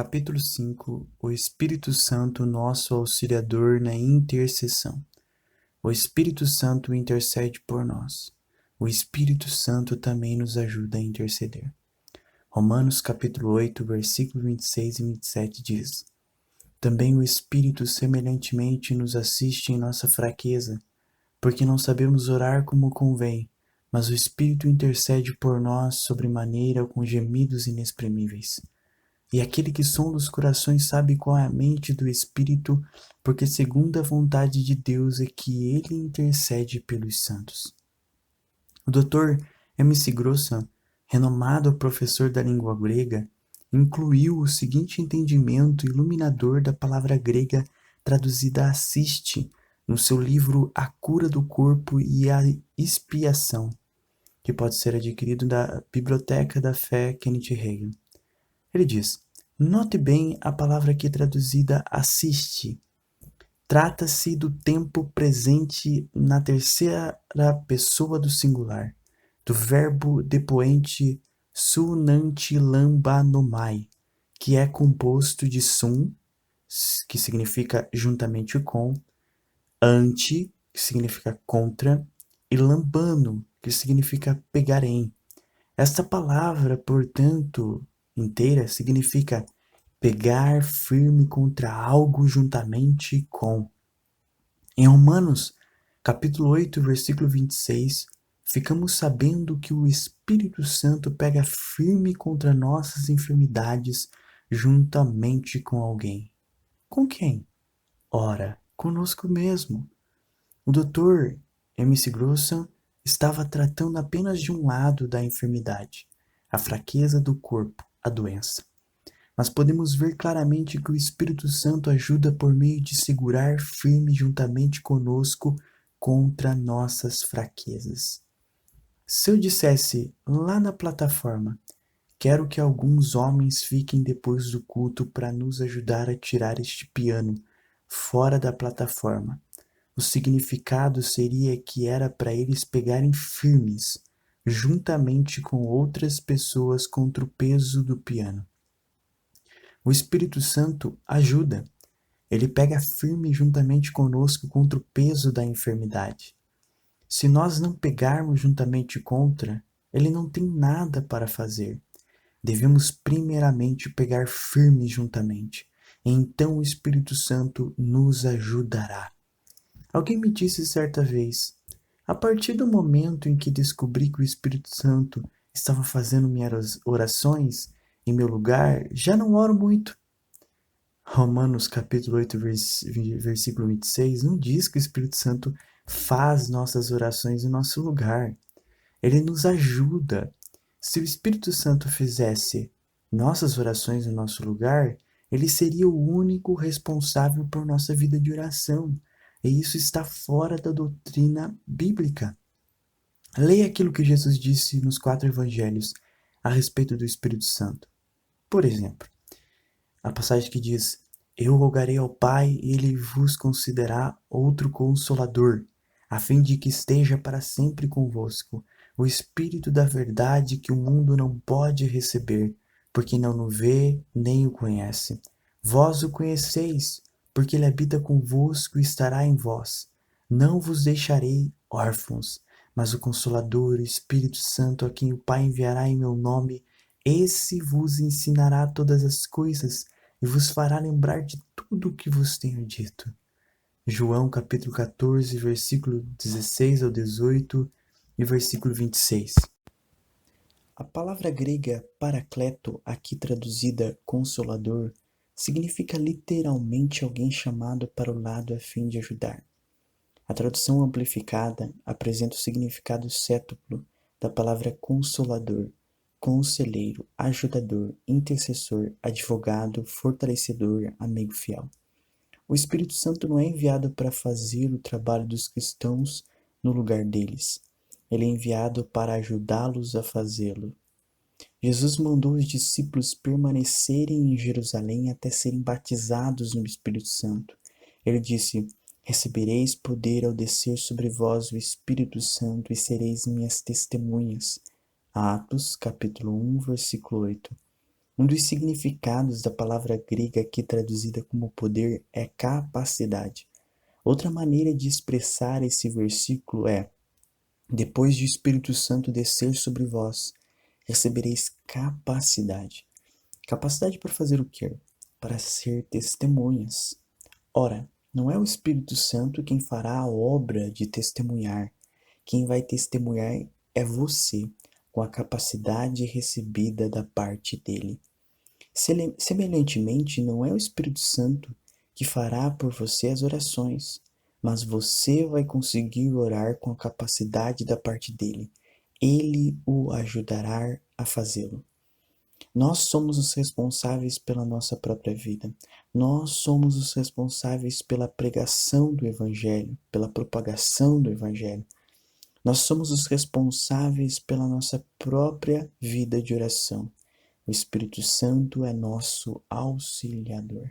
Capítulo 5. O Espírito Santo, nosso auxiliador na intercessão. O Espírito Santo intercede por nós. O Espírito Santo também nos ajuda a interceder. Romanos capítulo 8, versículo 26 e 27 diz: Também o Espírito semelhantemente nos assiste em nossa fraqueza, porque não sabemos orar como convém, mas o Espírito intercede por nós sobremaneira com gemidos inexprimíveis. E aquele que sonda os corações sabe qual é a mente do Espírito, porque segundo a vontade de Deus é que ele intercede pelos santos. O Dr. M.C. Grossan, renomado professor da língua grega, incluiu o seguinte entendimento iluminador da palavra grega traduzida assiste no seu livro A Cura do Corpo e a Expiação, que pode ser adquirido da Biblioteca da Fé Kenneth Hagin. Ele diz: note bem a palavra aqui traduzida assiste. Trata-se do tempo presente na terceira pessoa do singular, do verbo depoente sunantilambanomai, que é composto de sun, que significa juntamente com, anti, que significa contra, e lambano, que significa pegar em. Esta palavra, portanto, inteira significa pegar firme contra algo juntamente com. Em Romanos, capítulo 8, versículo 26, ficamos sabendo que o Espírito Santo pega firme contra nossas enfermidades juntamente com alguém. Com quem? Ora, conosco mesmo. O Dr. M.C. Grossan estava tratando apenas de um lado da enfermidade, a fraqueza do corpo, a doença. Mas podemos ver claramente que o Espírito Santo ajuda por meio de segurar firme juntamente conosco contra nossas fraquezas. Se eu dissesse lá na plataforma, quero que alguns homens fiquem depois do culto para nos ajudar a tirar este piano fora da plataforma, o significado seria que era para eles pegarem firmes, juntamente com outras pessoas contra o peso do piano. O Espírito Santo ajuda. Ele pega firme juntamente conosco contra o peso da enfermidade. Se nós não pegarmos juntamente contra, ele não tem nada para fazer. Devemos primeiramente pegar firme juntamente. E então o Espírito Santo nos ajudará. Alguém me disse certa vez: a partir do momento em que descobri que o Espírito Santo estava fazendo minhas orações em meu lugar, já não oro muito. Romanos capítulo 8, versículo 26 não diz que o Espírito Santo faz nossas orações em nosso lugar. Ele nos ajuda. Se o Espírito Santo fizesse nossas orações no nosso lugar, ele seria o único responsável por nossa vida de oração. E isso está fora da doutrina bíblica. Leia aquilo que Jesus disse nos 4 evangelhos a respeito do Espírito Santo. Por exemplo, a passagem que diz: Eu rogarei ao Pai e ele vos concederá outro Consolador, a fim de que esteja para sempre convosco, o Espírito da verdade que o mundo não pode receber, porque não o vê nem o conhece. Vós o conheceis, porque ele habita convosco e estará em vós. Não vos deixarei órfãos, mas o Consolador, o Espírito Santo, a quem o Pai enviará em meu nome, esse vos ensinará todas as coisas e vos fará lembrar de tudo o que vos tenho dito. João capítulo 14, versículo 16 ao 18 e versículo 26. A palavra grega paracleto, aqui traduzida consolador, significa literalmente alguém chamado para o lado a fim de ajudar. A tradução amplificada apresenta o significado cétuplo da palavra consolador, conselheiro, ajudador, intercessor, advogado, fortalecedor, amigo fiel. O Espírito Santo não é enviado para fazer o trabalho dos cristãos no lugar deles. Ele é enviado para ajudá-los a fazê-lo. Jesus mandou os discípulos permanecerem em Jerusalém até serem batizados no Espírito Santo. Ele disse: Recebereis poder ao descer sobre vós o Espírito Santo e sereis minhas testemunhas. Atos, capítulo 1, versículo 8. Um dos significados da palavra grega aqui traduzida como poder é capacidade. Outra maneira de expressar esse versículo é: depois de o Espírito Santo descer sobre vós, recebereis capacidade. Capacidade para fazer o quê? Para ser testemunhas. Ora, não é o Espírito Santo quem fará a obra de testemunhar. Quem vai testemunhar é você, com a capacidade recebida da parte dele. Semelhantemente, não é o Espírito Santo que fará por você as orações, mas você vai conseguir orar com a capacidade da parte dele. Ele o ajudará a fazê-lo. Nós somos os responsáveis pela nossa própria vida. Nós somos os responsáveis pela pregação do Evangelho, pela propagação do Evangelho. Nós somos os responsáveis pela nossa própria vida de oração. O Espírito Santo é nosso auxiliador.